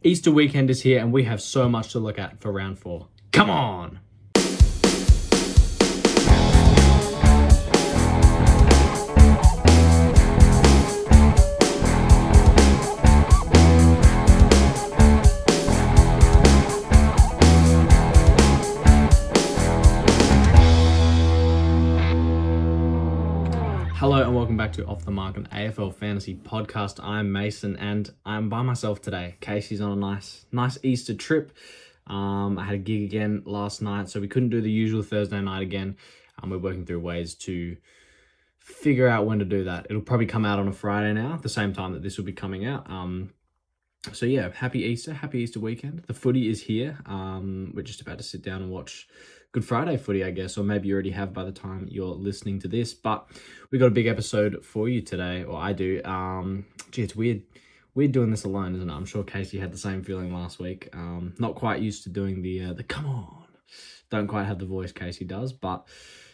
Easter weekend is here and we have so much to look at for round 4. Come on! Hello and welcome back to Off the Mark, an AFL Fantasy podcast. I'm Mason and I'm by myself today. Casey's on a nice Easter trip. I had a gig again last night, so we couldn't do the usual Thursday night again. We're working through ways to figure out when to do that. It'll probably come out on a Friday now, at the same time that this will be coming out. So yeah, happy Easter weekend. The footy is here. We're just about to sit down and watch Good Friday footy, I guess, or maybe you already have by the time you're listening to this. But we got a big episode for you today, or I do. It's weird doing this alone, isn't it? I'm sure Casey had the same feeling last week. Not quite used to doing the come on. Don't quite have the voice Casey does, but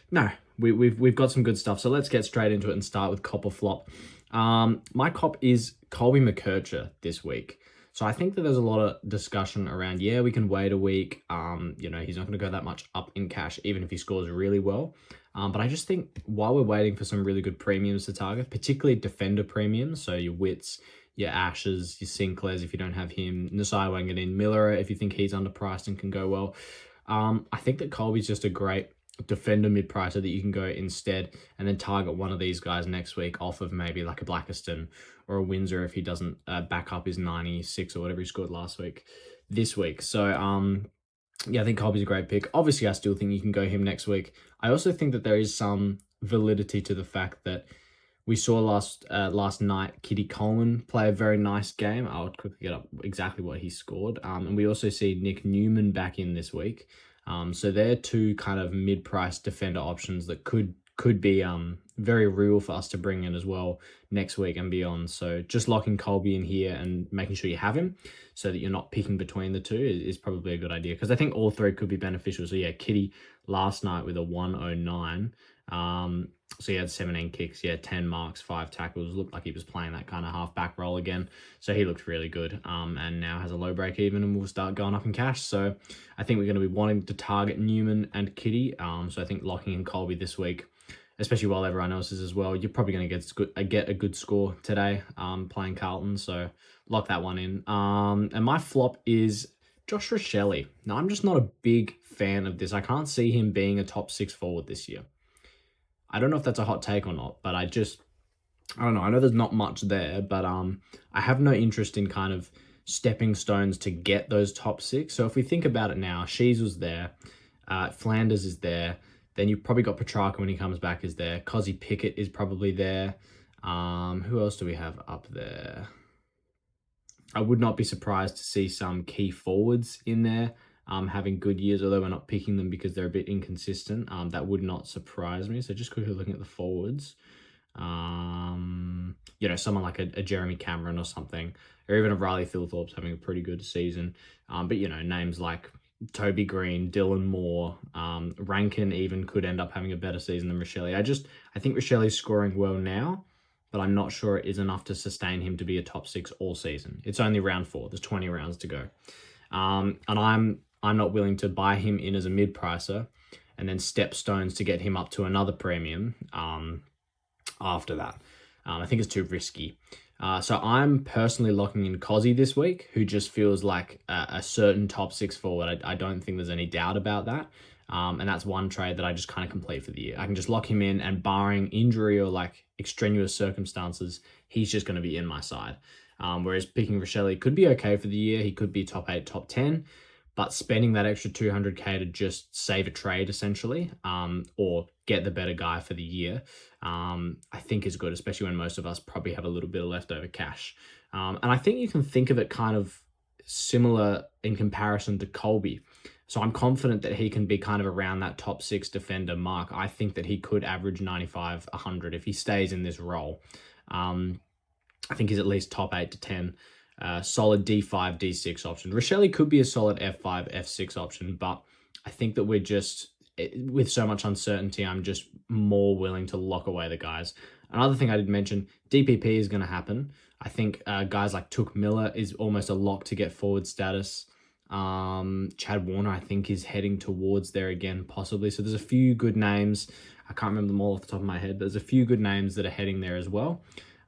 no, we've got some good stuff. So let's get straight into it and start with cop or flop. My cop is Colby McKercher this week. So I think that there's a lot of discussion around, we can wait a week. He's not going to go that much up in cash, even if he scores really well. But I just think while we're waiting for some really good premiums to target, particularly defender premiums, so your Wits, your Ashes, your Sinclairs if you don't have him, Nasai Wangan, Miller if you think he's underpriced and can go well. I think that Colby's just a great defender mid-pricer that you can go instead and then target one of these guys next week off of maybe like a Blackiston or a Windsor if he doesn't back up his 96 or whatever he scored last week this week. So I think Colby's a great pick. Obviously, I still think you can go him next week. I also think that there is some validity to the fact that we saw last night Kitty Coleman play a very nice game. I'll quickly get up exactly what he scored. And we also see Nick Newman back in this week. So they're two kind of mid-price defender options that could be very real for us to bring in as well next week and beyond. So just locking Colby in here and making sure you have him so that you're not picking between the two is probably a good idea, because I think all three could be beneficial. So Kitty last night with a 109. So he had 17 kicks, 10 marks, 5 tackles. Looked like he was playing that kind of half-back role again. So he looked really good and now has a low break even and will start going up in cash. So I think we're going to be wanting to target Newman and Kitty. So I think locking in Colby this week, especially while everyone else is as well, you're probably going to get a good score today playing Carlton. So lock that one in. And my flop is Josh Rachele. Now, I'm just not a big fan of this. I can't see him being a top 6 forward this year. I don't know if that's a hot take or not, but I don't know. I know there's not much there, but I have no interest in kind of stepping stones to get those top 6. So if we think about it now, Shees was there, Flanders is there, then you've probably got Petrarca when he comes back is there, Cozzy Pickett is probably there. Who else do we have up there? I would not be surprised to see some key forwards in there having good years, although we're not picking them because they're a bit inconsistent. That would not surprise me. So just quickly looking at the forwards, someone like a Jeremy Cameron or something, or even a Riley Thilthorpe's having a pretty good season. But names like Toby Green, Dylan Moore, Rankin even could end up having a better season than Rachele. I think Rachele's scoring well now, but I'm not sure it is enough to sustain him to be a top 6 all season. It's only round 4. There's 20 rounds to go. And I'm not willing to buy him in as a mid-pricer and then step stones to get him up to another premium after that. I think it's too risky. So I'm personally locking in Cozzy this week, who just feels like a certain top 6 forward. I don't think there's any doubt about that. And that's one trade that I just kind of complete for the year. I can just lock him in, and barring injury or like extraneous circumstances, he's just going to be in my side. Whereas picking Rachele could be okay for the year. He could be top 8, top 10. But spending that extra $200K to just save a trade, essentially, or get the better guy for the year, I think is good, especially when most of us probably have a little bit of leftover cash. And I think you can think of it kind of similar in comparison to Colby. So I'm confident that he can be kind of around that top 6 defender mark. I think that he could average 95, 100 if he stays in this role. I think he's at least top 8 to 10. Solid D5, D6 option. Rachele could be a solid F5, F6 option, but I think that with so much uncertainty, I'm just more willing to lock away the guys. Another thing I did mention, DPP is going to happen. I think guys like Took Miller is almost a lock to get forward status. Chad Warner, I think, is heading towards there again, possibly. So there's a few good names. I can't remember them all off the top of my head, but there's a few good names that are heading there as well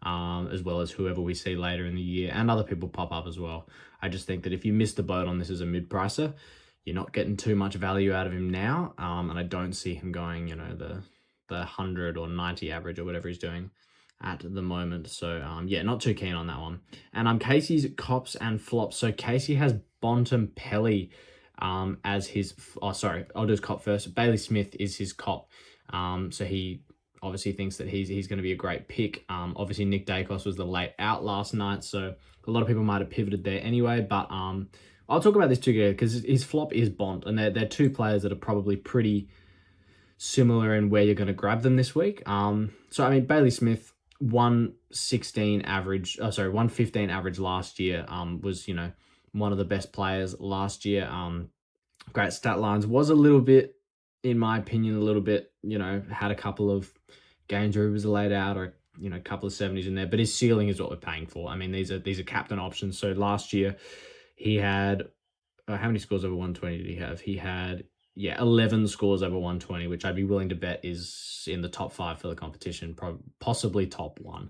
as whoever we see later in the year, and other people pop up as well. I just think that if you miss the boat on this as a mid-pricer, you're not getting too much value out of him now, and I don't see him going, the 100 or 90 average or whatever he's doing at the moment. So yeah, not too keen on that one. And Casey's cops and flops. So Casey has Bontempelli as his, I'll do his cop first. Bailey Smith is his cop. So he obviously thinks that he's going to be a great pick. Obviously Nick Dacos was the late out last night, so a lot of people might have pivoted there anyway, but I'll talk about this too because his flop is Bont, and they're two players that are probably pretty similar in where you're going to grab them this week. So I mean, Bailey Smith, 115 average last year, was, one of the best players last year. Great stat lines, was a little bit, in my opinion, had a couple of games where he was laid out, or a couple of 70s in there, but his ceiling is what we're paying for. I mean, these are captain options. So last year he had how many scores over 120 did he have? He had 11 scores over 120, which I'd be willing to bet is in the top 5 for the competition, possibly top 1.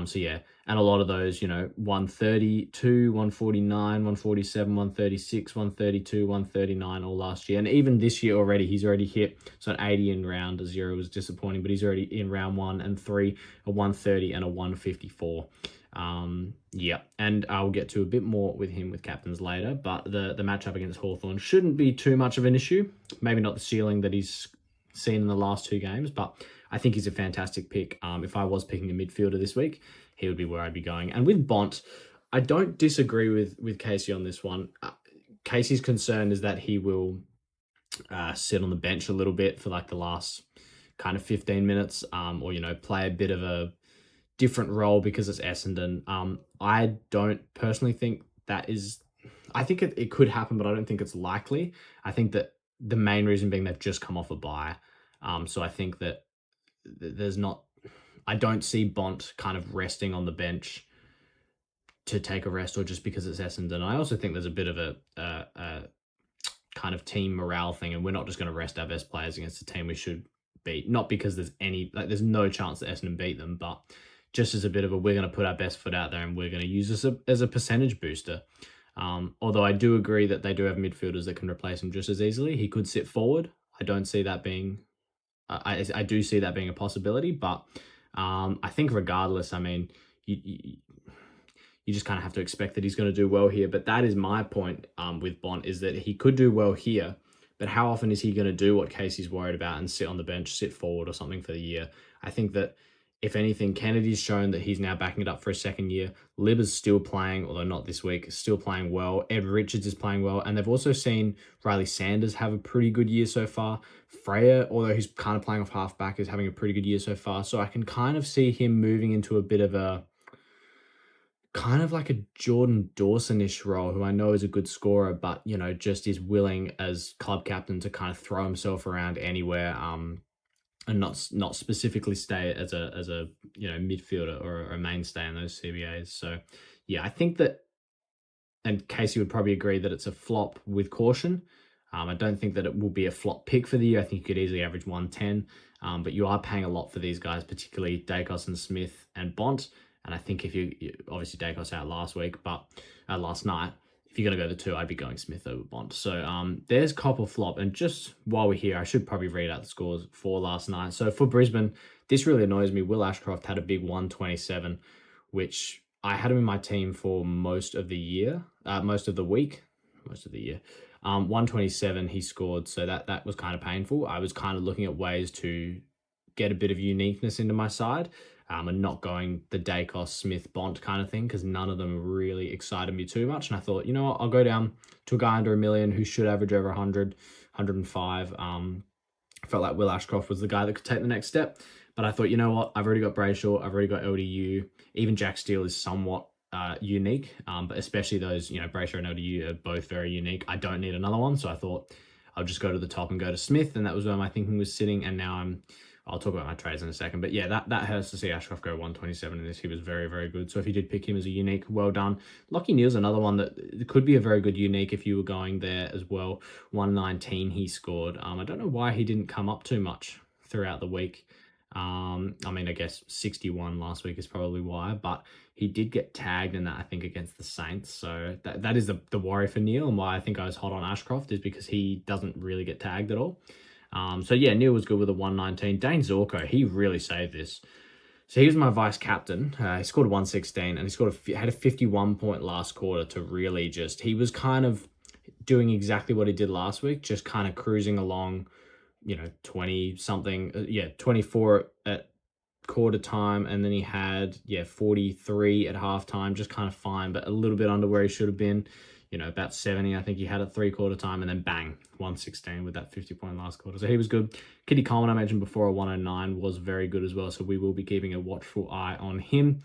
So yeah, and a lot of those, 132, 149, 147, 136, 132, 139 all last year. And even this year already, he's already hit, so an 80 in round 0 was disappointing, but he's already in round 1 and 3, a 130 and a 154. Yeah, and I'll get to a bit more with him with captains later, but the matchup against Hawthorn shouldn't be too much of an issue. Maybe not the ceiling that he's seen in the last 2 games, but I think he's a fantastic pick. If I was picking a midfielder this week, he would be where I'd be going. And with Bont, I don't disagree with Casey on this one. Casey's concern is that he will sit on the bench a little bit for like the last kind of 15 minutes, or, play a bit of a different role because it's Essendon. I don't personally think that is... I think it could happen, but I don't think it's likely. I think that the main reason being they've just come off a bye. So I think that I don't see Bont kind of resting on the bench to take a rest, or just because it's Essendon. I also think there's a bit of a kind of team morale thing, and we're not just going to rest our best players against a team we should beat. Not because there's no chance that Essendon beat them, but just as a bit of we're going to put our best foot out there and we're going to use this as a percentage booster. Although I do agree that they do have midfielders that can replace him just as easily. He could sit forward. I don't see that being... I do see that being a possibility, but I think regardless, I mean, you just kind of have to expect that he's going to do well here. But that is my point with Bont, is that he could do well here, but how often is he going to do what Casey's worried about and sit on the bench, sit forward or something for the year? I think that if anything, Kennedy's shown that he's now backing it up for a second year. Lib is still playing, although not this week, still playing well. Ed Richards is playing well. And they've also seen Riley Sanders have a pretty good year so far. Freya, although he's kind of playing off halfback, is having a pretty good year so far. So I can kind of see him moving into a bit of a kind of like a Jordan Dawson-ish role, who I know is a good scorer, but, just is willing as club captain to kind of throw himself around anywhere. And not specifically stay as a midfielder or a mainstay in those CBAs. So yeah, I think that, and Casey would probably agree that it's a flop with caution. I don't think that it will be a flop pick for the year. I think you could easily average 110, but you are paying a lot for these guys, particularly Dacos and Smith and Bont. And I think if you obviously Dacos out last night, if you're going to go the 2, I'd be going Smith over Bont. So there's Copper flop. And just while we're here, I should probably read out the scores for last night. So for Brisbane, this really annoys me. Will Ashcroft had a big 127, which I had him in my team for most of the year. 127 he scored. So that was kind of painful. I was kind of looking at ways to get a bit of uniqueness into my side. And not going the Dacos, Smith, Bont kind of thing, because none of them really excited me too much. And I thought, you know what, I'll go down to a guy under $1 million who should average over 100, 105. I felt like Will Ashcroft was the guy that could take the next step. But I thought, you know what, I've already got Brayshaw, I've already got LDU. Even Jack Steele is somewhat unique, but especially those, Brayshaw and LDU are both very unique. I don't need another one, so I thought I'll just go to the top and go to Smith, and that was where my thinking was sitting. And now I'm I'll talk about my trades in a second. But yeah, that hurts to see Ashcroft go 127 in this. He was very, very good. So if you did pick him as a unique, well done. Lockie Neal's another one that could be a very good unique if you were going there as well. 119 he scored. I don't know why he didn't come up too much throughout the week. I mean, I guess 61 last week is probably why, but he did get tagged in that, I think, against the Saints. So that is the worry for Neal, and why I think I was hot on Ashcroft is because he doesn't really get tagged at all. So yeah, Neal was good with a 119. Dane Zorko, he really saved this. So he was my vice captain. He scored a 116, and he had a 51-point last quarter to really just, he was kind of doing exactly what he did last week, just kind of cruising along, 20 something, 24 at quarter time, and then he had 43 at halftime, just kind of fine, but a little bit under where he should have been. About 70 I think he had at 3/4 time, and then bang, 116 with that 50-point last quarter. So he was good. Kitty Coleman, I mentioned before, a 109, was very good as well, so we will be keeping a watchful eye on him.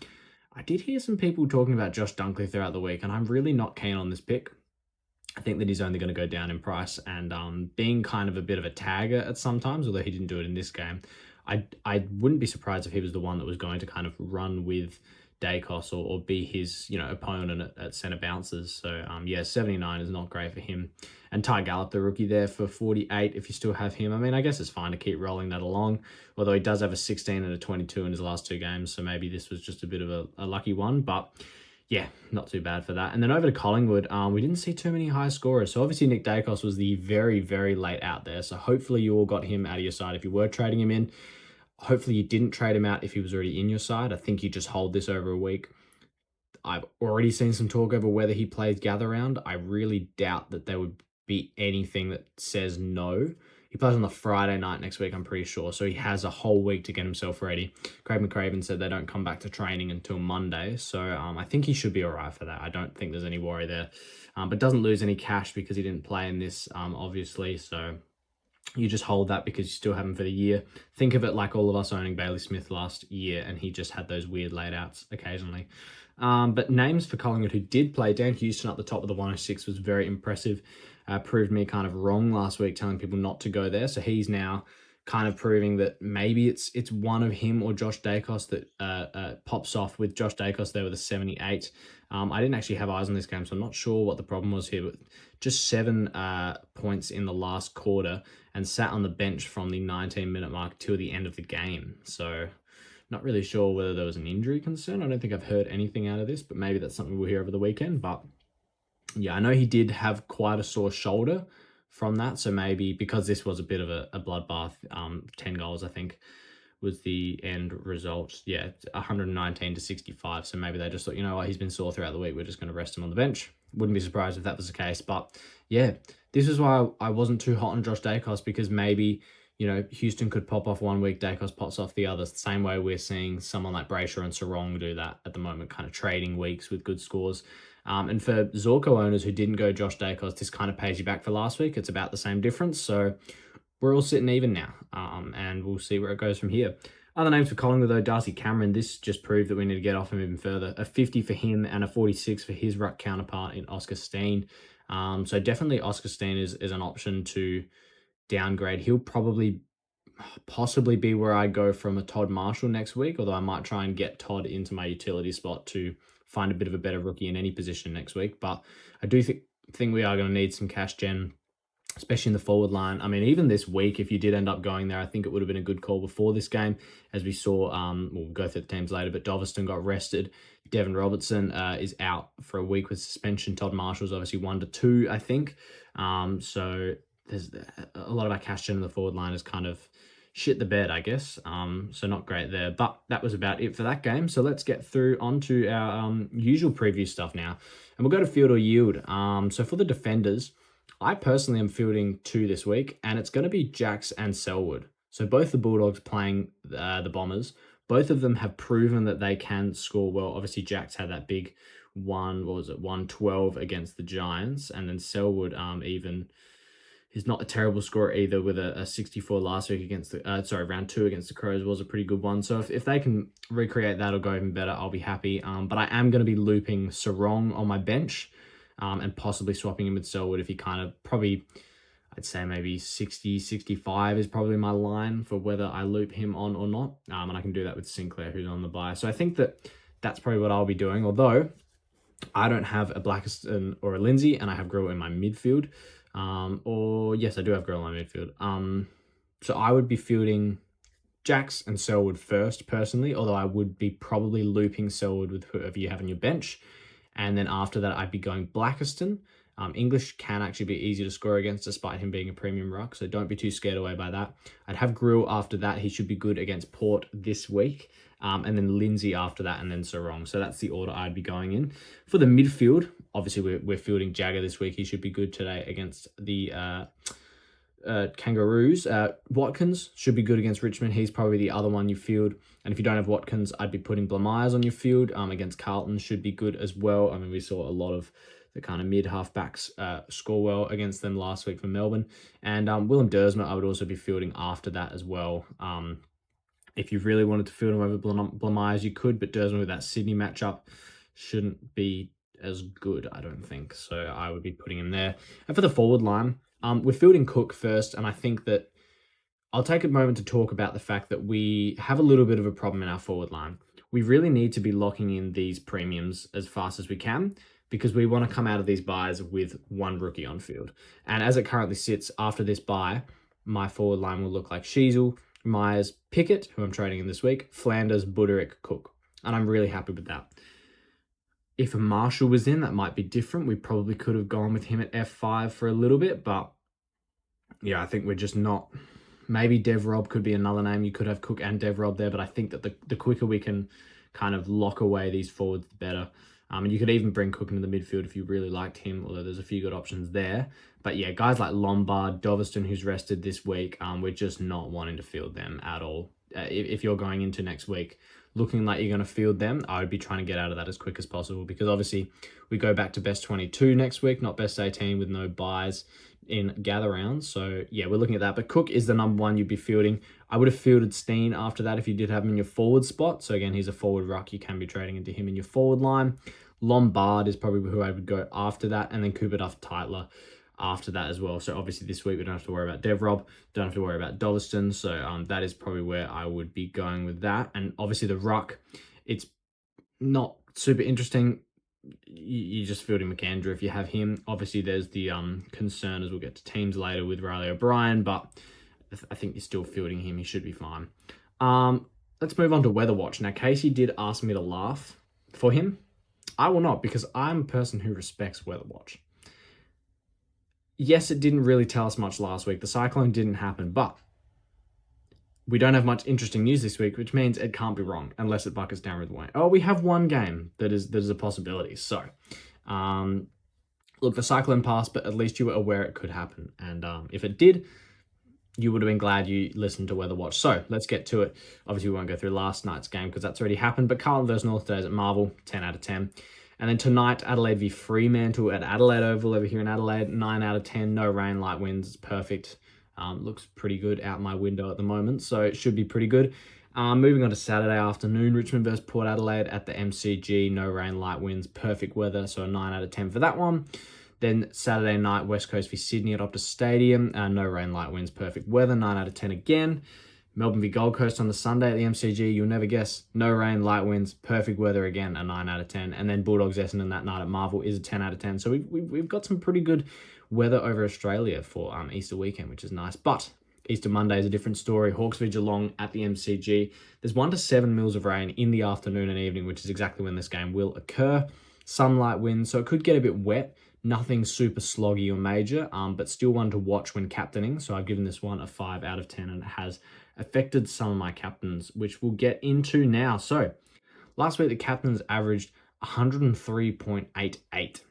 I did hear some people talking about Josh Dunkley throughout the week, and I'm really not keen on this pick. I think that he's only going to go down in price, and being kind of a bit of a tagger at sometimes, although he didn't do it in this game, I wouldn't be surprised if he was the one that was going to kind of run with Dacos or be his opponent at centre bounces. So 79 is not great for him. And Ty Gallup, the rookie, there for 48 if you still have him. I mean, I guess it's fine to keep rolling that along, although he does have a 16 and a 22 in his last 2 games, so maybe this was just a bit of a lucky one, but yeah, not too bad for that. And then over to Collingwood, we didn't see too many high scorers. So obviously Nick Dacos was the very, very late out there. So hopefully you all got him out of your side if you were trading him in. Hopefully you didn't trade him out if he was already in your side. I think you just hold this over a week. I've already seen some talk over whether he plays gather round. I really doubt that there would be anything that says no. He plays on the Friday night next week, I'm pretty sure. So he has a whole week to get himself ready. Craig McCraven said they don't come back to training until Monday. So I think he should be all right for that. I don't think there's any worry there. But doesn't lose any cash because he didn't play in this, obviously. So you just hold that because you still have him for the year. Think of it like all of us owning Bailey Smith last year, and he just had those weird laid-outs occasionally. But names for Collingwood who did play, Dan Houston up the top of the 106 was very impressive. Proved me kind of wrong last week telling people not to go there. So he's now kind of proving that maybe it's one of him or Josh Dacos that pops off, with Josh Dacos there with a 78. I didn't actually have eyes on this game, so I'm not sure what the problem was here, but just 7 points in the last quarter and sat on the bench from the 19-minute mark till the end of the game. So not really sure whether there was an injury concern. I don't think I've heard anything out of this, but maybe that's something we'll hear over the weekend. But yeah, I know he did have quite a sore shoulder from that. So maybe because this was a bit of a bloodbath, 10 goals, I think, was the end result. Yeah, 119 to 65. So maybe they just thought, you know what, he's been sore throughout the week, we're just going to rest him on the bench. Wouldn't be surprised if that was the case. But yeah, this is why I wasn't too hot on Josh Dacos, because maybe, Houston could pop off one week, Dacos pops off the other. The same way we're seeing someone like Brayshaw and Sarong do that at the moment, kind of trading weeks with good scores. And for Zorko owners who didn't go Josh Dacos, this kind of pays you back for last week. It's about the same difference. So we're all sitting even now, and we'll see where it goes from here. Other names for Collingwood, though, Darcy Cameron, this just proved that we need to get off him even further. A 50 for him and a 46 for his ruck counterpart in Oscar Steen. So definitely Oscar Steen is an option to downgrade. He'll possibly be where I go from a Todd Marshall next week, although I might try and get Todd into my utility spot to find a bit of a better rookie in any position next week. But I do think we are going to need some cash gen, especially in the forward line. I mean, even this week, if you did end up going there, I think it would have been a good call before this game, as we saw, we'll go through the teams later, but Doveston got rested. Devon Robertson is out for a week with suspension. Todd Marshall's obviously 1 to 2, I think. So there's a lot of our cash gen in the forward line is kind of shit the bed, I guess. So not great there, but that was about it for that game. So let's get through onto our usual preview stuff now, and we'll go to field or yield. So for the defenders, I personally am fielding 2 this week, and it's going to be Jacks and Selwood. So both the Bulldogs playing the Bombers. Both of them have proven that they can score well. Obviously, Jacks had that big 112 against the Giants, and then Selwood he's not a terrible scorer either, with a 64 last week against the round 2 against the Crows was a pretty good one. So if they can recreate that or go even better, I'll be happy. But I am going to be looping Sarong on my bench, and possibly swapping him with Selwood if he kind of probably I'd say maybe 60, 65 is probably my line for whether I loop him on or not. And I can do that with Sinclair, who's on the bye. So I think that's probably what I'll be doing. Although I don't have a Blackiston or a Lindsay, and I have Grill in my midfield. Or yes, I do have Grill in my midfield. So I would be fielding Jax and Selwood first, personally, although I would be probably looping Selwood with whoever you have on your bench. And then after that, I'd be going Blackiston. English can actually be easy to score against despite him being a premium ruck, so don't be too scared away by that. I'd have Grill after that. He should be good against Port this week. And then Lindsay after that, and then Sarong. So that's the order I'd be going in. For the midfield, obviously we're fielding Jagger this week. He should be good today against the Kangaroos. Watkins should be good against Richmond. He's probably the other one you field. And if you don't have Watkins, I'd be putting Blamires on your field. Against Carlton should be good as well. I mean, we saw a lot of the kind of mid-half-backs score well against them last week for Melbourne. And Willem Dersma, I would also be fielding after that as well. If you really wanted to field him over Blamires, you could, but Dersma with that Sydney matchup shouldn't be as good, I don't think. So I would be putting him there. And for the forward line, we're fielding Cook first, and I think that I'll take a moment to talk about the fact that we have a little bit of a problem in our forward line. We really need to be locking in these premiums as fast as we can, because we want to come out of these buys with one rookie on field. And as it currently sits, after this buy, my forward line will look like Sheasel, Myers, Pickett, who I'm trading in this week, Flanders, Buderick, Cook. And I'm really happy with that. If a Marshall was in, that might be different. We probably could have gone with him at F5 for a little bit, but yeah, I think we're just not. Maybe Dev Rob could be another name. You could have Cook and Dev Rob there, but I think that the quicker we can kind of lock away these forwards, the better. And you could even bring Cook into the midfield if you really liked him, although there's a few good options there. But yeah, guys like Lombard, Doveston, who's rested this week, we're just not wanting to field them at all. If you're going into next week looking like you're going to field them, I would be trying to get out of that as quick as possible, because obviously we go back to best 22 next week, not best 18 with no buys in gather rounds. So yeah, we're looking at that. But Cook is the number one you'd be fielding. I would have fielded Steen after that if you did have him in your forward spot. So again, he's a forward ruck. You can be trading into him in your forward line. Lombard is probably who I would go after that. And then Cooper Duff Tytler after that as well. So obviously this week we don't have to worry about Dev Rob, don't have to worry about Doveston. So that is probably where I would be going with that. And obviously the ruck, it's not super interesting. You just fielding McAndrew if you have him. Obviously there's the concern, as we'll get to teams later, with Riley O'Brien, but I think you're still fielding him. He should be fine. Let's move on to Weather Watch. Now, Casey did ask me to laugh for him. I will not, because I'm a person who respects Weather Watch. Yes, it didn't really tell us much last week. The cyclone didn't happen, but we don't have much interesting news this week, which means it can't be wrong unless it buckets down with the way. Oh, we have one game that is a possibility. So, look, the cyclone passed, but at least you were aware it could happen. And if it did, you would have been glad you listened to Weather Watch. So let's get to it. Obviously, we won't go through last night's game because that's already happened. But Carlton versus North today is at Marvel, 10 out of 10. And then tonight, Adelaide v Fremantle at Adelaide Oval over here in Adelaide, 9 out of 10. No rain, light winds. It's perfect. Looks pretty good out my window at the moment, so it should be pretty good. Moving on to Saturday afternoon, Richmond versus Port Adelaide at the MCG. No rain, light winds, perfect weather, so a 9 out of 10 for that one. Then Saturday night, West Coast v Sydney at Optus Stadium. No rain, light winds, perfect weather, 9 out of 10 again. Melbourne v Gold Coast on the Sunday at the MCG. You'll never guess. No rain, light winds, perfect weather again, a 9 out of 10. And then Bulldogs Essendon that night at Marvel is a 10 out of 10. So we've got some pretty good weather over Australia for Easter weekend, which is nice. But Easter Monday is a different story. Hawks v Geelong at the MCG. There's 1 to 7 mils of rain in the afternoon and evening, which is exactly when this game will occur. Some light winds, so it could get a bit wet. Nothing super sloggy or major, but still one to watch when captaining. So I've given this one a 5 out of 10, and it has affected some of my captains, which we'll get into now. So last week, the captains averaged 103.88.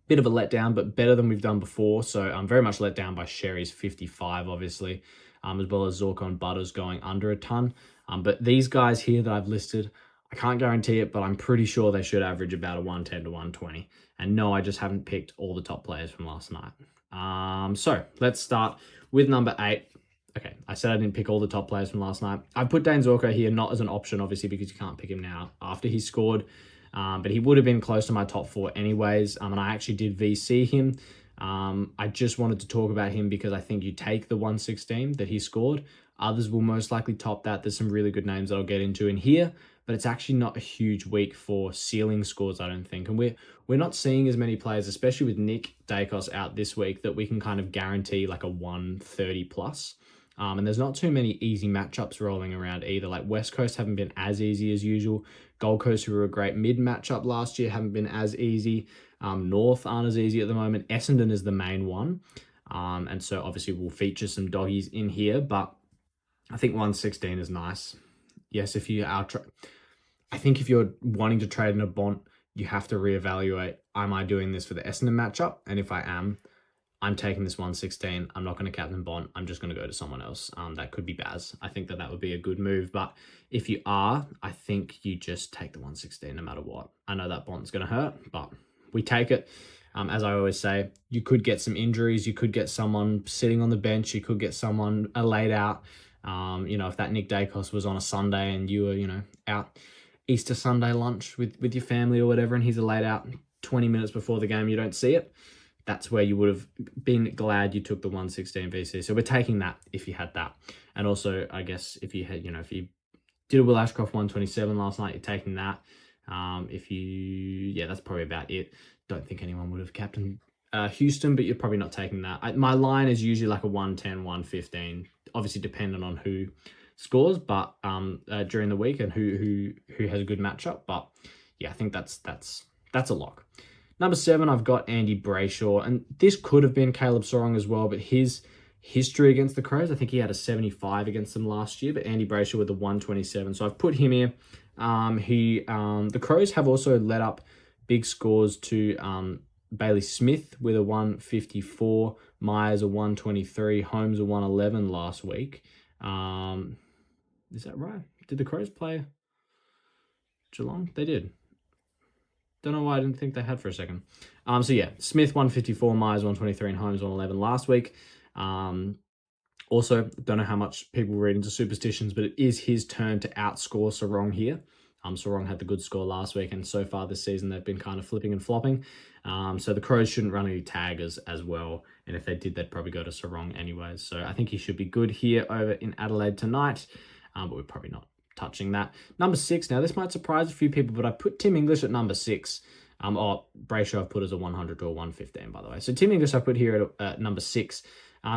Bit of a letdown, but better than we've done before. So I'm very much let down by Sherry's 55, obviously, as well as Zorko and Butters going under a ton. But these guys here that I've listed, I can't guarantee it, but I'm pretty sure they should average about a 110 to 120. And no, I just haven't picked all the top players from last night. So let's start with number 8. Okay, I said I didn't pick all the top players from last night. I put Dane Zorko here, not as an option, obviously, because you can't pick him now after he scored. But he would have been close to my top 4 anyways. And I actually did VC him. I just wanted to talk about him because I think you take the 116 that he scored. Others will most likely top that. There's some really good names that I'll get into in here, but it's actually not a huge week for ceiling scores, I don't think. And we're not seeing as many players, especially with Nick Dacos out this week, that we can kind of guarantee like a 130 plus. And there's not too many easy matchups rolling around either. Like West Coast haven't been as easy as usual. Gold Coast, who were a great mid matchup last year, haven't been as easy. North aren't as easy at the moment. Essendon is the main one. And so obviously we'll feature some doggies in here, but I think 116 is nice. Yes, if you are, I think if you're wanting to trade in a Bont, you have to reevaluate, am I doing this for the Essendon matchup? And if I am, I'm taking this 116. I'm not going to captain Bont. I'm just going to go to someone else. That could be Baz. I think that would be a good move. But if you are, I think you just take the 116 no matter what. I know that Bont's going to hurt, but we take it. As I always say, you could get some injuries. You could get someone sitting on the bench. You could get someone laid out. If that Nick Dacos was on a Sunday and you were, out Easter Sunday lunch with your family or whatever, and he's laid out 20 minutes before the game, you don't see it. That's where you would have been glad you took the 116 VC. So we're taking that if you had that. And also, I guess if you had, if you did a Will Ashcroft 127 last night, you're taking that. That's probably about it. Don't think anyone would have captained Houston, but you're probably not taking that. My line is usually like a 110, 115, obviously dependent on who scores, but during the week and who has a good matchup. But yeah, I think that's a lock. Number 7, I've got Andy Brayshaw, and this could have been Caleb Sorong as well, but his history against the Crows, I think he had a 75 against them last year, but Andy Brayshaw with the 127. So I've put him here. The Crows have also let up big scores to Bailey Smith with a 154, Myers a 123, Holmes a 111 last week. Is that right? Did the Crows play Geelong? They did. Don't know why I didn't think they had for a second. Smith 154, Myers 123, and Holmes 111 last week. Also, don't know how much people read into superstitions, but it is his turn to outscore Sarong here. Sarong had the good score last week, and so far this season they've been kind of flipping and flopping. So the Crows shouldn't run any taggers as well, and if they did, they'd probably go to Sarong anyways. So I think he should be good here over in Adelaide tonight, but we're probably not touching that. Number 6, now this might surprise a few people, but I put Tim English at number 6. Brayshaw I've put as a 100 to a 115, by the way. So Tim English I put here at number 6.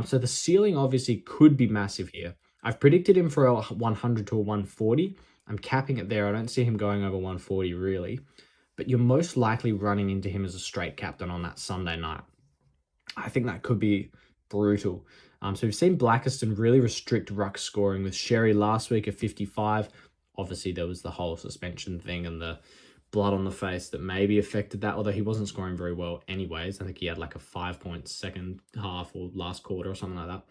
So the ceiling obviously could be massive here. I've predicted him for a 100 to a 140. I'm capping it there. I don't see him going over 140 really, but you're most likely running into him as a straight captain on that Sunday night. I think that could be brutal. So we've seen Blackiston really restrict ruck scoring with Sherry last week at 55. Obviously, there was the whole suspension thing and the blood on the face that maybe affected that, although he wasn't scoring very well anyways. I think he had like a 5-point second half or last quarter or something like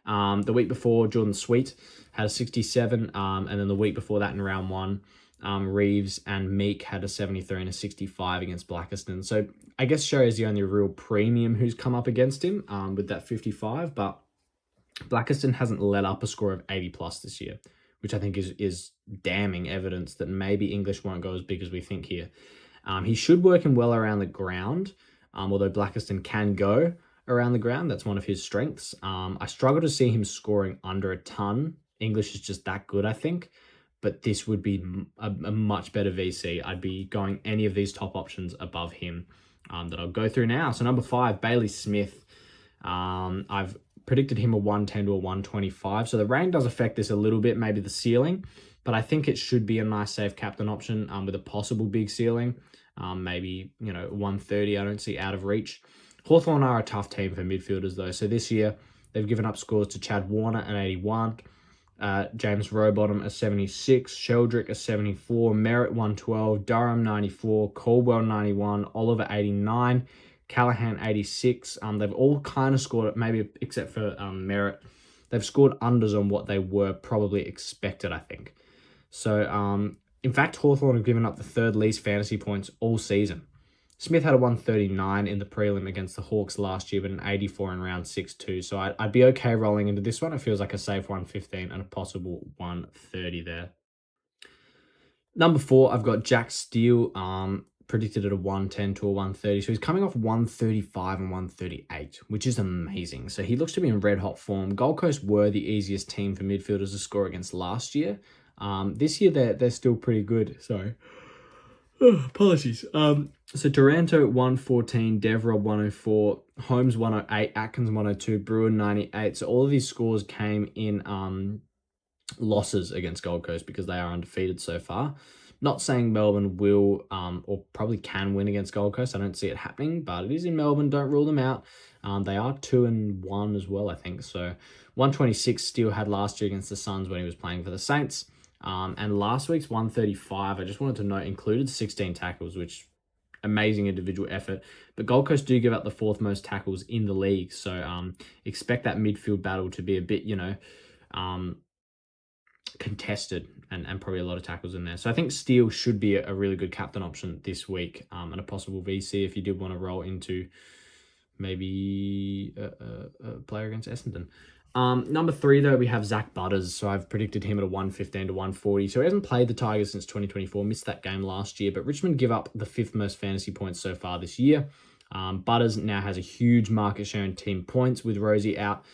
that. The week before, Jordan Sweet had a 67, and then the week before that in round 1, Reeves and Meek had a 73 and a 65 against Blackiston. So I guess Sherry is the only real premium who's come up against him with that 55, but Blackiston hasn't let up a score of 80 plus this year, which I think is damning evidence that maybe English won't go as big as we think here. He should work him well around the ground, although Blackiston can go around the ground. That's one of his strengths. I struggle to see him scoring under a ton. English is just that good, I think. But this would be a much better VC. I'd be going any of these top options above him that I'll go through now. So number 5, Bailey Smith. I've predicted him a 110 to a 125. So the rank does affect this a little bit, maybe the ceiling, but I think it should be a nice safe captain option with a possible big ceiling. Maybe, 130 I don't see out of reach. Hawthorn are a tough team for midfielders though. So this year they've given up scores to Chad Warner at 81, James Rowbottom a 76, Sheldrick a 74, Merritt 112, Durham 94, Caldwell 91, Oliver 89, Callahan 86. They've all kind of scored, maybe except for Merritt. They've scored unders on what they were probably expected, I think. So, in fact, Hawthorn have given up the 3rd least fantasy points all season. Smith had a 139 in the prelim against the Hawks last year, but an 84 in round 6 too. So I'd be okay rolling into this one. It feels like a safe 115 and a possible 130 there. Number 4, I've got Jack Steele. predicted at a 110 to a 130. So he's coming off 135 and 138, which is amazing. So he looks to be in red hot form. Gold Coast were the easiest team for midfielders to score against last year. This year they're still pretty good. Sorry. Apologies. So Taranto 114, Devrod 104, Holmes 108, Atkins 102, Brewer 98. So all of these scores came in losses against Gold Coast because they are undefeated so far. Not saying Melbourne will or probably can win against Gold Coast. I don't see it happening, but it is in Melbourne. Don't rule them out. They are 2-1 as well, I think. So 126 still had last year against the Suns when he was playing for the Saints. And last week's 135, I just wanted to note, included 16 tackles, which amazing individual effort. But Gold Coast do give up the fourth most tackles in the league. So expect that midfield battle to be a bit, contested and probably a lot of tackles in there. So I think Steele should be a really good captain option this week and a possible VC if you did want to roll into maybe a player against Essendon. Number 3, though, we have Zach Butters. So I've predicted him at a 115 to 140. So he hasn't played the Tigers since 2024, missed that game last year, but Richmond give up the 5th most fantasy points so far this year. Butters now has a huge market share in team points with Rosie out.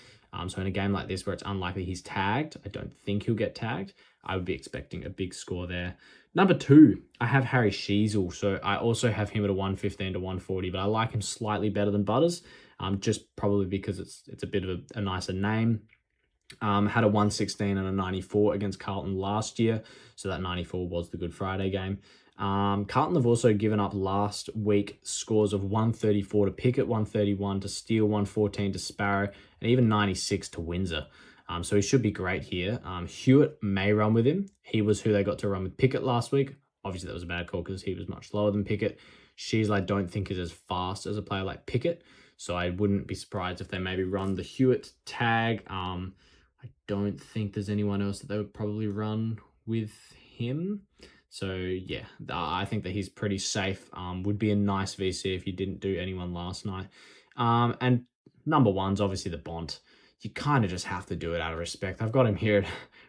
So in a game like this where it's unlikely he's tagged, I don't think he'll get tagged. I would be expecting a big score there. Number 2, I have Harry Sheasel. So I also have him at a 115 to 140, but I like him slightly better than Butters, just probably because it's a bit of a nicer name. Had a 116 and a 94 against Carlton last year. So that 94 was the Good Friday game. Carlton have also given up last week scores of 134 to Pickett, 131 to Steele, 114 to Sparrow, and even 96 to Windsor. So he should be great here. Hewitt may run with him. He was who they got to run with Pickett last week. Obviously, that was a bad call because he was much slower than Pickett. Sheasel, I don't think, is as fast as a player like Pickett. So I wouldn't be surprised if they maybe run the Hewitt tag. I don't think there's anyone else that they would probably run with him. So yeah, I think that he's pretty safe. Would be a nice VC if you didn't do anyone last night. And number 1's obviously the Bont. You kind of just have to do it out of respect. I've got him here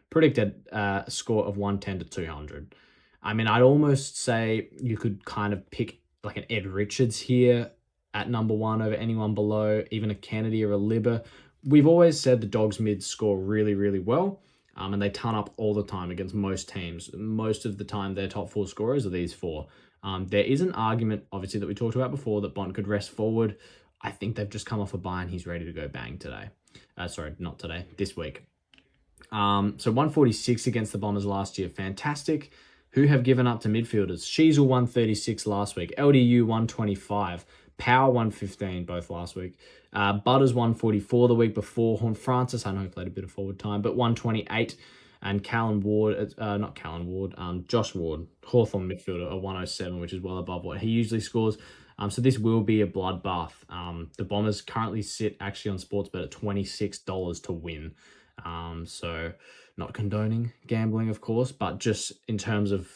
predicted a score of 110 to 200. I mean, I'd almost say you could kind of pick like an Ed Richards here at number 1 over anyone below, even a Kennedy or a Libba. We've always said the Dogs mid score really, really well. And they ton up all the time against most teams. Most of the time, their top 4 scorers are these 4. There is an argument, obviously, that we talked about before, that Bont could rest forward. I think they've just come off a bye and he's ready to go bang today. Sorry, not today, this week. So 146 against the Bombers last year, fantastic. Who have given up to midfielders? Sheasel 136 last week, LDU 125, Power 115 both last week. Butters 144 the week before. Horn-Francis, I know he played a bit of forward time, but 128. And Josh Ward, Hawthorn midfielder, a 107, which is well above what he usually scores. So this will be a bloodbath. The Bombers currently sit actually on Sportsbet at $26 to win. So not condoning gambling, of course, but just in terms of,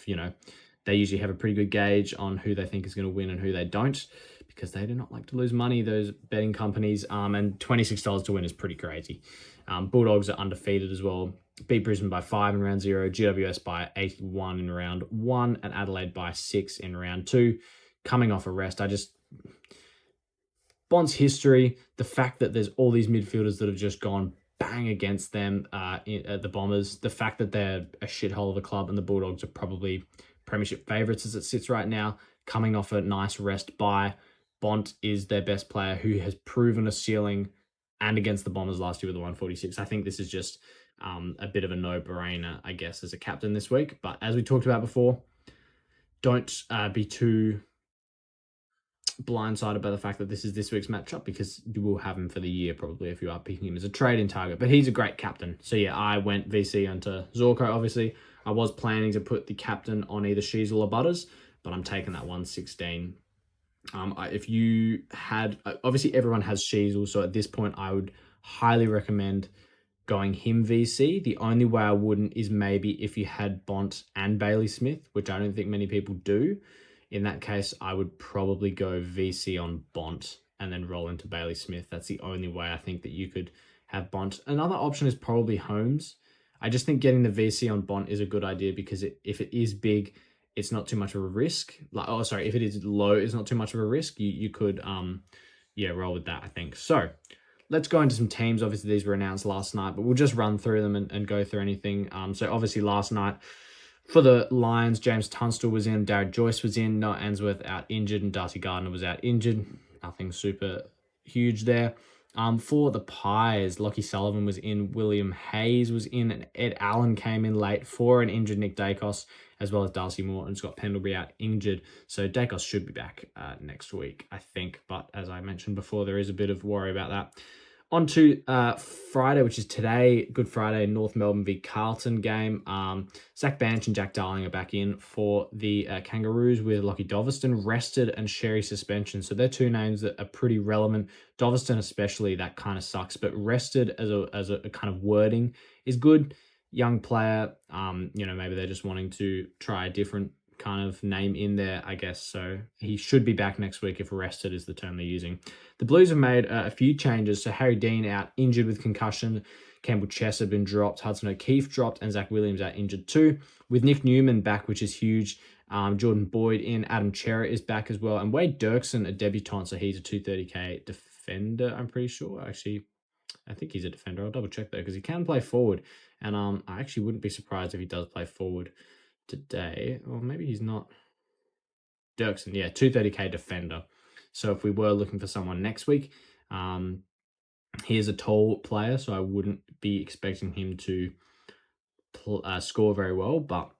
they usually have a pretty good gauge on who they think is going to win and who they don't, because they do not like to lose money, those betting companies. And $26 to win is pretty crazy. Bulldogs are undefeated as well. Beat Brisbane by 5 in round 0, GWS by 81 in round 1, and Adelaide by 6 in round 2. Coming off a rest, Bont's history, the fact that there's all these midfielders that have just gone bang against them at the Bombers, the fact that they're a shithole of a club and the Bulldogs are probably premiership favourites as it sits right now, coming off a nice rest bye. Bont is their best player who has proven a ceiling, and against the Bombers last year with the 146. I think this is just a bit of a no-brainer, I guess, as a captain this week. But as we talked about before, don't be too blindsided by the fact that this is this week's matchup, because you will have him for the year probably if you are picking him as a trade-in target. But he's a great captain. So yeah, I went VC onto Zorko, obviously. I was planning to put the captain on either Sheasel or Butters, but I'm taking that 116. If you had, obviously everyone has Sheasel, so at this point I would highly recommend going him VC. The only way I wouldn't is maybe if you had Bont and Bailey Smith, which I don't think many people do. In that case, I would probably go VC on Bont and then roll into Bailey Smith. That's the only way I think that you could have Bont. Another option is probably Holmes. I just think getting the VC on Bont is a good idea because if it is big, it's not too much of a risk. Like, oh, sorry, if it is low, it's not too much of a risk. You could, roll with that, I think. So let's go into some teams. Obviously, these were announced last night, but we'll just run through them and go through anything. So obviously last night for the Lions, James Tunstall was in, Darren Joyce was in, Noah Answorth out injured, and Darcy Gardner was out injured. Nothing super huge there. For the Pies, Lockie Sullivan was in, William Hayes was in, and Ed Allen came in late for an injured Nick Dacos, as well as Darcy Moore and Scott Pendlebury out injured. So Dacos should be back next week, I think. But as I mentioned before, there is a bit of worry about that. On to Friday, which is today, Good Friday, North Melbourne v Carlton game. Zach Banch and Jack Darling are back in for the Kangaroos, with Lockie Doveston rested and Sherry suspension. So they're two names that are pretty relevant. Doveston especially, that kind of sucks, but rested as a kind of wording is good. Young player, maybe they're just wanting to try a different kind of name in there, I guess. So he should be back next week if rested is the term they're using. The Blues have made a few changes. So Harry Dean out injured with concussion. Campbell Chess had been dropped. Hudson O'Keefe dropped. And Zach Williams out injured too. With Nick Newman back, which is huge. Jordan Boyd in. Adam Cherrett is back as well. And Wade Dirksen, a debutant. So he's a 230k defender, I'm pretty sure. Actually, I think he's a defender. I'll double check that because he can play forward. And I actually wouldn't be surprised if he does play forward today. Or maybe he's not. Dirksen, yeah, 230k defender. So if we were looking for someone next week, he is a tall player, so I wouldn't be expecting him to score very well, but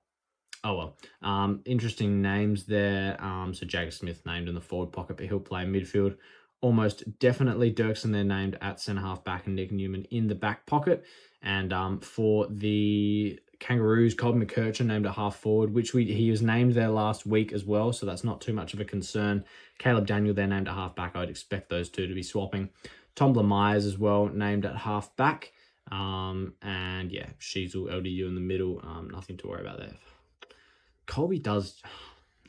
oh well. Interesting names there. So Jagger Smith named in the forward pocket, but he'll play midfield. Almost definitely Dirksen there named at centre half back and Nick Newman in the back pocket. And for the Kangaroos, Colin McKercher named at half forward, which he was named there last week as well, so that's not too much of a concern. Caleb Daniel there named at half back. I would expect those two to be swapping. Tom Myers as well named at half back. And yeah, Sheasel, LDU in the middle. Nothing to worry about there. Colby does,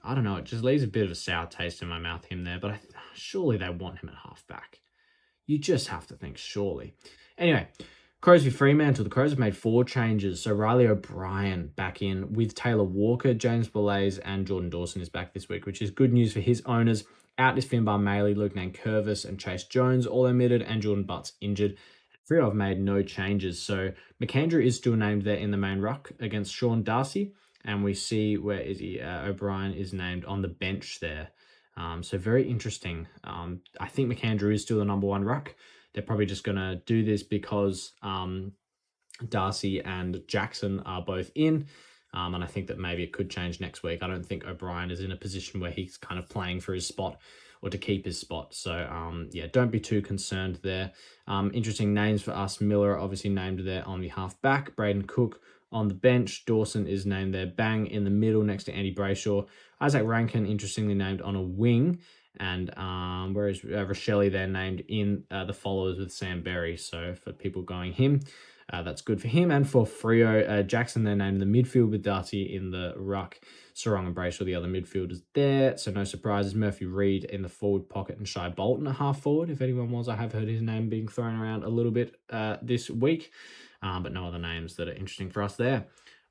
I don't know, it just leaves a bit of a sour taste in my mouth, him there, but surely they want him at half back. You just have to think, surely. Anyway, Crows v Fremantle. The Crows have made 4 changes. So Riley O'Brien back in with Taylor Walker, James Belays, and Jordan Dawson is back this week, which is good news for his owners. Out is Finbar Maley, Luke Nankervis, and Chase Jones all omitted, and Jordan Butts injured. Freo have made no changes. So McAndrew is still named there in the main ruck against Sean Darcy. And we see, where is he? O'Brien is named on the bench there. So very interesting. I think McAndrew is still the number 1 ruck. They're probably just going to do this because Darcy and Jackson are both in. And I think that maybe it could change next week. I don't think O'Brien is in a position where he's kind of playing for his spot or to keep his spot. So, don't be too concerned there. Interesting names for us. Miller obviously named there on the half back. Braden Cook on the bench. Dawson is named there. Bang in the middle next to Andy Brayshaw. Isaac Rankin, interestingly named on a wing. And whereas Rochelle there named in the followers with Sam Berry. So for people going him, that's good for him. And for Freo, Jackson there named in the midfield with Darcy in the ruck. Sarong and Brayshaw, the other midfielders there. So no surprises. Murphy Reed in the forward pocket and Shai Bolton at half forward. If anyone was, I have heard his name being thrown around a little bit this week. But no other names that are interesting for us there.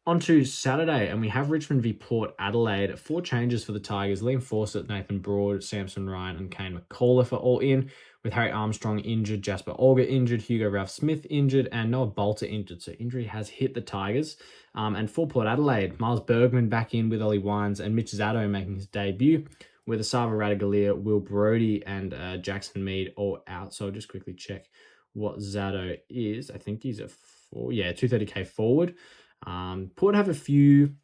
On to Saturday, and we have Richmond v Port Adelaide. 4 changes for the Tigers. Liam Fawcett, Nathan Broad, Samson Ryan, and Kane McAuliffe are all in, with Harry Armstrong injured, Jasper Olga injured, Hugo Ralph-Smith injured, and Noah Bolter injured. So injury has hit the Tigers. And for Port Adelaide, Miles Bergman back in with Ollie Wines and Mitch Zaddo making his debut, with Asava Radaglia, Will Brodie, and Jackson Mead all out. So I'll just quickly check what Zaddo is. I think he's a 230k forward. Port have a few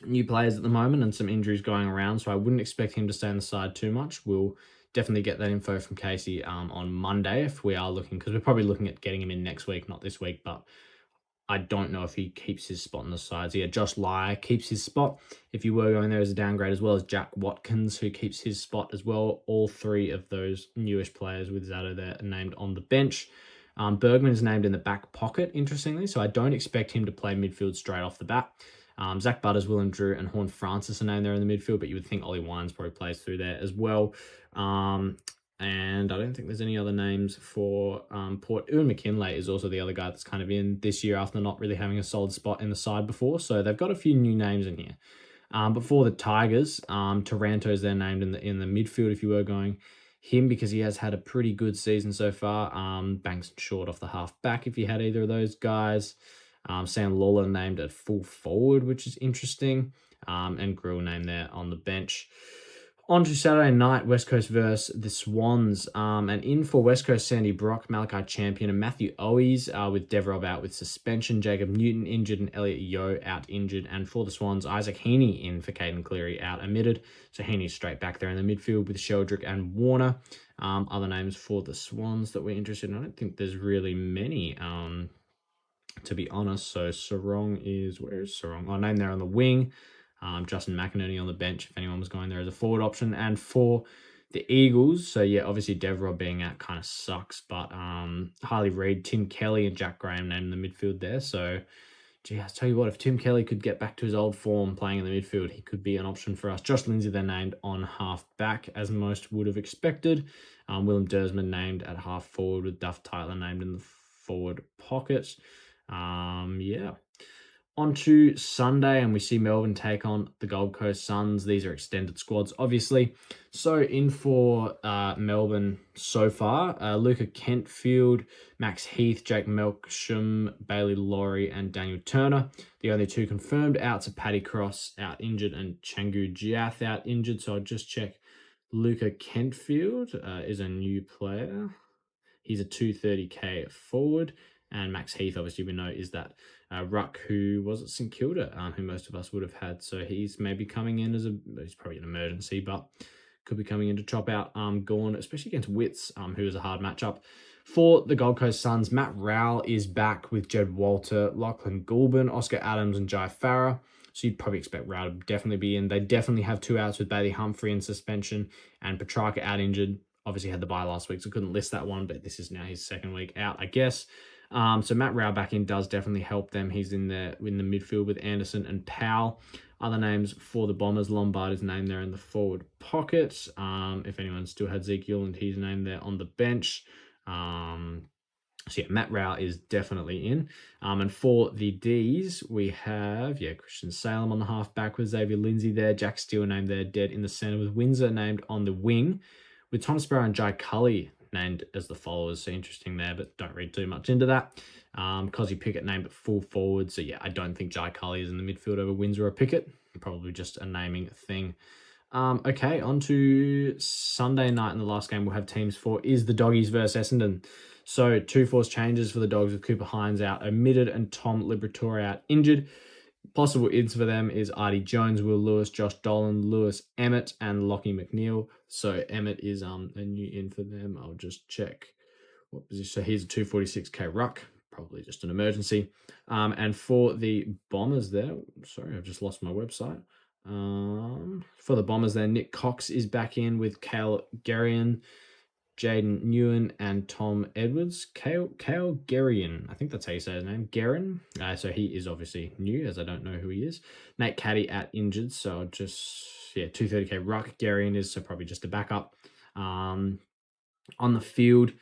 new players at the moment and some injuries going around, so I wouldn't expect him to stay on the side too much. We'll definitely get that info from Casey on Monday if we are looking, because we're probably looking at getting him in next week, not this week, but I don't know if he keeps his spot on the sides. So yeah, Josh Lyer keeps his spot. If you were going there as a downgrade, as well as Jack Watkins, who keeps his spot as well. All 3 of those newish players with Zaddo there are named on the bench. Bergman is named in the back pocket, interestingly, so I don't expect him to play midfield straight off the bat. Zach Butters, Willem Drew, and Horn Francis are named there in the midfield, but you would think Ollie Wines probably plays through there as well. And I don't think there's any other names for Port. Ewan McKinlay is also the other guy that's kind of in this year after not really having a solid spot in the side before, so they've got a few new names in here. But for the Tigers, Taranto's there named in the midfield if you were going him, because he has had a pretty good season so far. Banks short off the half back if you had either of those guys. Sam Lawler named at full forward, which is interesting. And Grill named there on the bench. On to Saturday night, West Coast versus the Swans. And in for West Coast, Sandy Brock, Malachi Champion, and Matthew Owies, with Devrov out with suspension, Jacob Newton injured, and Elliot Yeo out injured. And for the Swans, Isaac Heaney in for Caden Cleary out omitted. So Heaney's straight back there in the midfield with Sheldrick and Warner. Other names for the Swans that we're interested in, I don't think there's really many, to be honest. So Sarong is, where is Sarong? Oh, name there on the wing. Justin McInerney on the bench if anyone was going there as a forward option. And for the Eagles, so yeah, obviously Devrod being out kind of sucks, but Harley Reid, Tim Kelly, and Jack Graham named in the midfield there. So, gee, I tell you what, if Tim Kelly could get back to his old form playing in the midfield, he could be an option for us. Josh Lindsay then named on half back, as most would have expected. Willem Dersman named at half forward, with Duff Tyler named in the forward pocket. Yeah. On to Sunday, and we see Melbourne take on the Gold Coast Suns. These are extended squads, obviously. So in for Melbourne so far, Luca Kentfield, Max Heath, Jake Melksham, Bailey Laurie, and Daniel Turner. The only two confirmed outs are Paddy Cross out injured and Changu Jiath out injured. So I'll just check. Luca Kentfield is a new player. He's a 230k forward. And Max Heath, obviously, we know is that ruck who was at St Kilda, who most of us would have had. So he's maybe coming in as he's probably an emergency, but could be coming in to chop out Gawn, especially against Wits, who is a hard matchup. For the Gold Coast Suns, Matt Rowell is back with Jed Walter, Lachlan Goulburn, Oscar Adams, and Jai Farah. So you'd probably expect Rowell to definitely be in. They definitely have two outs with Bailey Humphrey in suspension and Petrarca out injured. Obviously had the bye last week, so couldn't list that one, but this is now his second week out, I guess. So Matt Rowell back in does definitely help them. He's in the midfield with Anderson and Powell. Other names for the Bombers, Lombard is named there in the forward pocket. If anyone still had Zeke Yuland, he's named there on the bench. So yeah, Matt Rowell is definitely in. And for the Ds, we have, Christian Salem on the half-back with Xavier Lindsay there. Jack Steele named there dead in the centre, with Windsor named on the wing, with Tom Sparrow and Jai Cully named as the followers. So interesting there, but don't read too much into that. Cosy Pickett named at full forward. So yeah, I don't think Jai Cully is in the midfield over Windsor or Pickett. Probably just a naming thing. Okay, on to Sunday night in the last game we'll have teams for is the Doggies versus Essendon. So 2 force changes for the Dogs with Cooper Hines out omitted and Tom Liberatore out injured. Possible ins for them is Artie Jones, Will Lewis, Josh Dolan, Lewis Emmett, and Lockie McNeil. So Emmett is a new in for them. I'll just check what position. So he's a 246k ruck, probably just an emergency. And for the Bombers there, sorry, I've just lost my website. For the Bombers there, Nick Cox is back in with Cale Garian, Jaden Newen, and Tom Edwards. Cale Garian, I think that's how you say his name. Garin. So he is obviously new, as I don't know who he is. Nate Caddy out injured, so I'll just 230k ruck. Garian is so probably just a backup. On the field,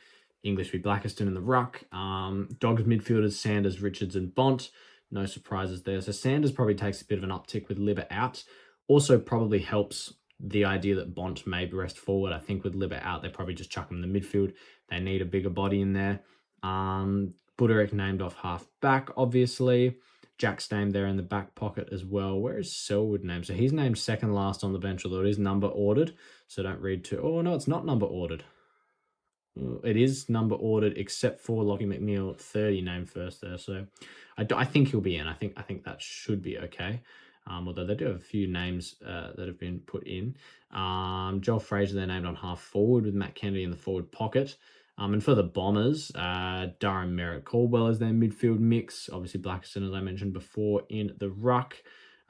English v Blackiston in the ruck. Dogs midfielders Sanders, Richards, and Bont. No surprises there. So Sanders probably takes a bit of an uptick with Libba out. Also probably helps the idea that Bont may rest forward. I think with Libba out, they probably just chuck him in the midfield. They need a bigger body in there. Buderick named off half back, obviously. Jack's named there in the back pocket as well. Where is Selwood named? So he's named second last on the bench, although it is number ordered. So don't read too... Oh, no, it's not number ordered. It is number ordered, except for Lockie McNeil, 30 named first there. So I think he'll be in. I think that should be okay. Although they do have a few names that have been put in. Joel Fraser, they're named on half forward with Matt Kennedy in the forward pocket. And for the Bombers, Durham Merritt Caldwell is their midfield mix. Obviously, Blackiston, as I mentioned before, in the ruck.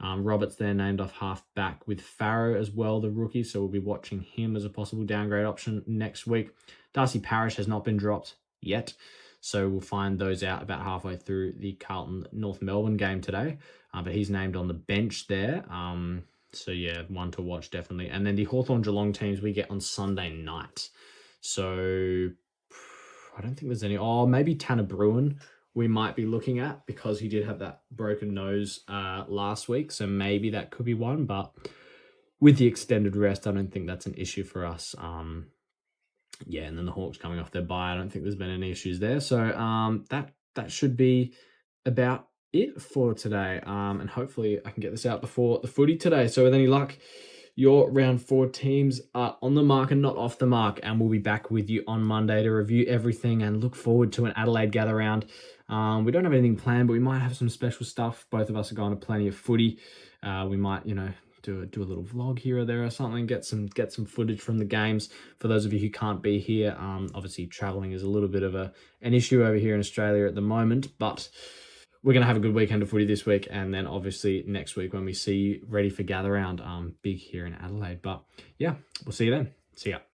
Roberts there named off half back with Farrow as well, the rookie. So we'll be watching him as a possible downgrade option next week. Darcy Parish has not been dropped yet. So we'll find those out about halfway through the Carlton North Melbourne game today. But he's named on the bench there. So yeah, one to watch definitely. And then the Hawthorn Geelong teams we get on Sunday night. So I don't think there's any. Oh, maybe Tanner Bruin we might be looking at, because he did have that broken nose last week. So maybe that could be one, but with the extended rest, I don't think that's an issue for us. Yeah, and then the Hawks coming off their bye, I don't think there's been any issues there. So that should be about it for today. And hopefully I can get this out before the footy today. So with any luck, your round 4 teams are on the mark and not off the mark, and we'll be back with you on Monday to review everything and look forward to an Adelaide gather round. We don't have anything planned, but we might have some special stuff. Both of us are going to plenty of footy. We might, do a little vlog here or there or something, get some footage from the games for those of you who can't be here. Obviously traveling is a little bit of an issue over here in Australia at the moment, but we're going to have a good weekend of footy this week, and then obviously next week when we see you ready for gather round, big here in Adelaide. But yeah, we'll see you then. See ya.